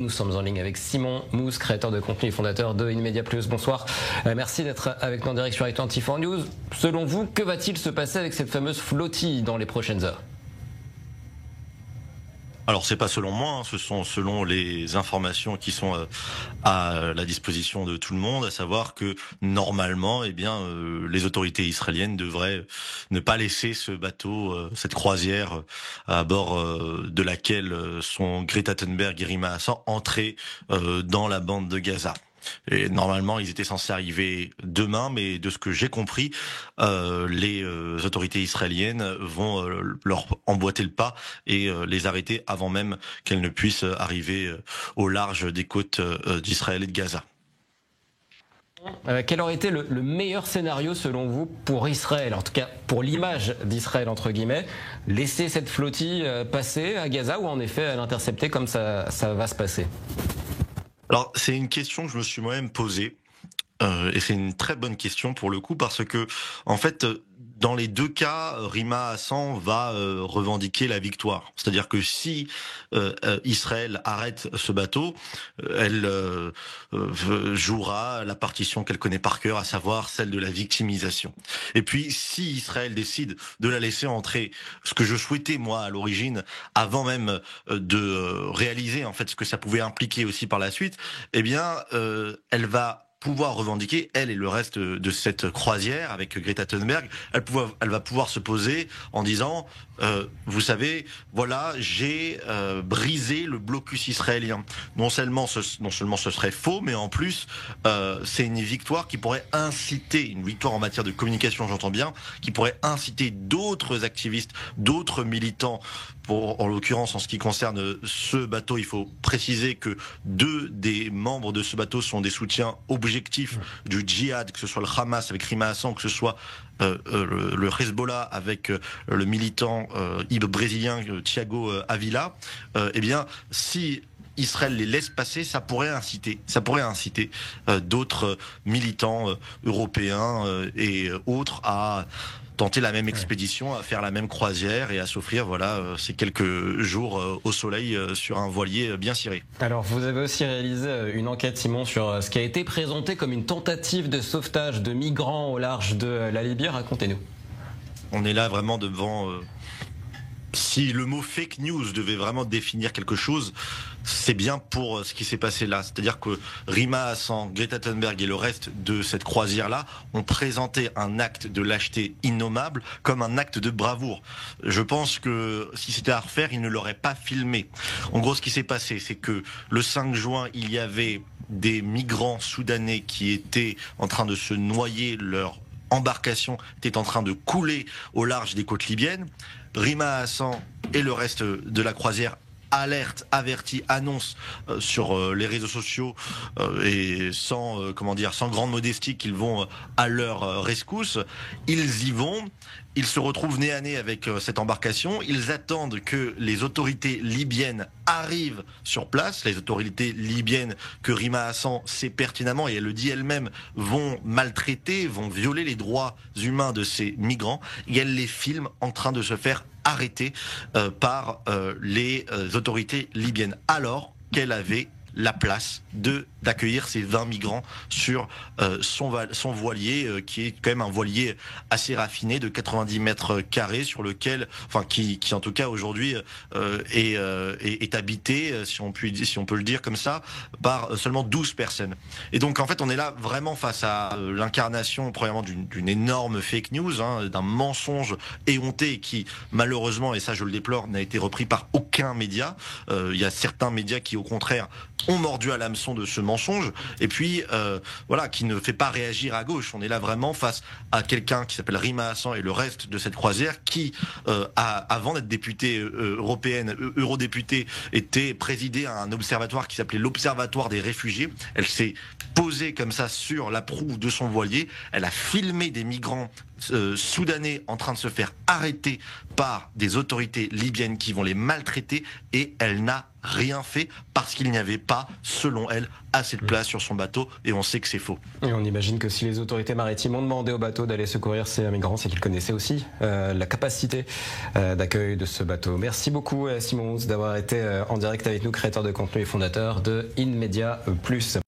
Nous sommes en ligne avec Simon Mousse, créateur de contenu et fondateur de InMedia Plus. Bonsoir, merci d'être avec nous en direct sur Actu24 News. Selon vous, que va-t-il se passer avec cette fameuse flottille dans les prochaines heures ? Alors c'est pas selon moi, ce sont selon les informations qui sont à la disposition de tout le monde, à savoir que normalement, les autorités israéliennes devraient ne pas laisser ce bateau, cette croisière à bord de laquelle sont Greta Thunberg et Rima Hassan entrer dans la bande de Gaza. Et normalement, ils étaient censés arriver demain, mais de ce que j'ai compris, les autorités israéliennes vont leur emboîter le pas et les arrêter avant même qu'elles ne puissent arriver au large des côtes d'Israël et de Gaza. Quel aurait été le meilleur scénario selon vous pour Israël, en tout cas pour l'image d'Israël entre guillemets, laisser cette flottille passer à Gaza ou en effet l'intercepter comme ça va se passer ? Alors, c'est une question que je me suis moi-même posée, et c'est une très bonne question pour le coup, parce que, en fait, dans les deux cas, Rima Hassan va revendiquer la victoire. C'est-à-dire que si Israël arrête ce bateau, elle jouera la partition qu'elle connaît par cœur, à savoir celle de la victimisation. Et puis, si Israël décide de la laisser entrer, ce que je souhaitais moi à l'origine, avant même de réaliser en fait ce que ça pouvait impliquer aussi par la suite, elle va pouvoir revendiquer, elle et le reste de cette croisière avec Greta Thunberg, elle va pouvoir se poser en disant, vous savez, voilà, j'ai brisé le blocus israélien. Non seulement ce serait faux, mais en plus, c'est une victoire qui pourrait inciter, une victoire en matière de communication, j'entends bien, qui pourrait inciter d'autres activistes, d'autres militants, en l'occurrence en ce qui concerne ce bateau, il faut préciser que 2 des membres de ce bateau sont des soutiens objectifs du djihad, que ce soit le Hamas avec Rima Hassan, que ce soit le Hezbollah avec le militant brésilien Thiago Avila. Si Israël les laisse passer, ça pourrait inciter d'autres militants européens et autres à tenter la même expédition, à faire la même croisière et à s'offrir ces quelques jours au soleil sur un voilier bien ciré. Alors vous avez aussi réalisé une enquête, Simon, sur ce qui a été présenté comme une tentative de sauvetage de migrants au large de la Libye. Racontez-nous. On est là vraiment devant... Si le mot fake news devait vraiment définir quelque chose, c'est bien pour ce qui s'est passé là. C'est-à-dire que Rima Hassan, Greta Thunberg et le reste de cette croisière-là ont présenté un acte de lâcheté innommable comme un acte de bravoure. Je pense que si c'était à refaire, ils ne l'auraient pas filmé. En gros, ce qui s'est passé, c'est que le 5 juin, il y avait des migrants soudanais qui étaient en train de se noyer, leur embarcation était en train de couler au large des côtes libyennes. Rima Hassan et le reste de la croisière alerte, avertit, annonce sur les réseaux sociaux et sans grande modestie qu'ils vont à leur rescousse. Ils y vont. Ils se retrouvent nez à nez avec cette embarcation. Ils attendent que les autorités libyennes arrivent sur place. Les autorités libyennes que Rima Hassan sait pertinemment, et elle le dit elle-même, vont maltraiter, vont violer les droits humains de ces migrants. Et elle les filme en train de se faire arrêter par les autorités libyennes. Alors qu'elle avait la place d'accueillir ces 20 migrants sur son voilier, qui est quand même un voilier assez raffiné de 90 mètres carrés, sur lequel, qui en tout cas aujourd'hui est habité, si on peut le dire comme ça, par seulement 12 personnes. Et donc en fait on est là vraiment face à l'incarnation premièrement d'une énorme fake news, d'un mensonge éhonté qui malheureusement, et ça je le déplore, n'a été repris par aucun média. Il y a certains médias qui au contraire ont mordu à l'hameçon de ce mensonge, et puis qui ne fait pas réagir à gauche. On est là vraiment face à quelqu'un qui s'appelle Rima Hassan et le reste de cette croisière qui, avant d'être députée européenne, eurodéputée, était présidée à un observatoire qui s'appelait l'Observatoire des réfugiés. Elle s'est posée comme ça sur la proue de son voilier. Elle a filmé des migrants soudanais en train de se faire arrêter par des autorités libyennes qui vont les maltraiter, et elle n'a rien fait parce qu'il n'y avait pas, selon elle, assez de place sur son bateau, et on sait que c'est faux. Et on imagine que si les autorités maritimes ont demandé au bateau d'aller secourir ces migrants, c'est qu'ils connaissaient aussi la capacité d'accueil de ce bateau. Merci beaucoup Simon Woods d'avoir été en direct avec nous, créateur de contenu et fondateur de InMedia Plus.